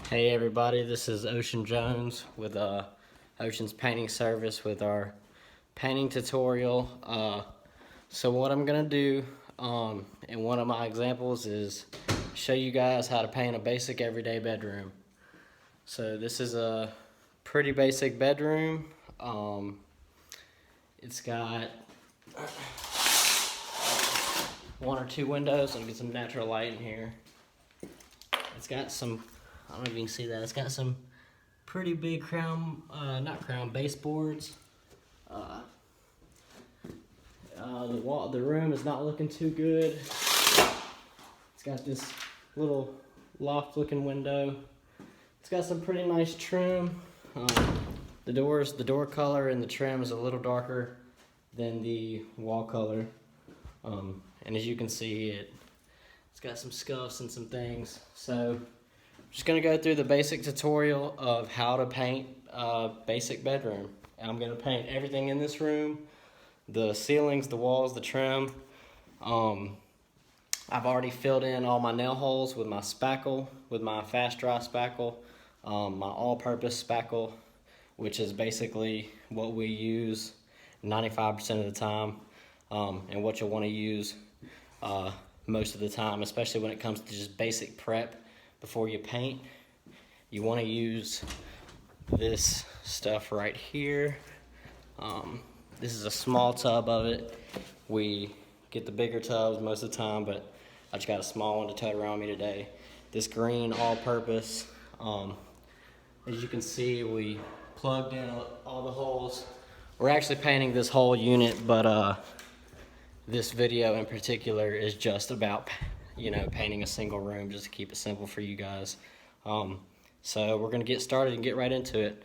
Hey everybody, this is Ocean Jones with Ocean's Painting Service with our painting tutorial. So what I'm gonna do in one of my examples is show you guys how to paint a basic everyday bedroom. So this is a pretty basic bedroom. It's got one or two windows. Let me get some natural light in here. It's got some, I don't know if you can see that, it's got some pretty big baseboards. The room is not looking too good. It's got this little loft looking window. It's got some pretty nice trim. The door color and the trim is a little darker than the wall color. And as you can see, it's got some scuffs and some things. So I'm just gonna go through the basic tutorial of how to paint a basic bedroom. And I'm gonna paint everything in this room, the ceilings, the walls, the trim. I've already filled in all my nail holes with my spackle, with my fast dry spackle, my all-purpose spackle, which is basically what we use 95% of the time, and what you'll want to use most of the time, especially when it comes to just basic prep before you paint. You want to use this stuff right here. This is a small tub of it. We get the bigger tubs most of the time, but I just got a small one to tote around me today. This green all-purpose. As you can see, we plugged in all the holes. We're actually painting this whole unit, but this video in particular is just about, painting a single room, just to keep it simple for you guys. So we're gonna get started and get right into it.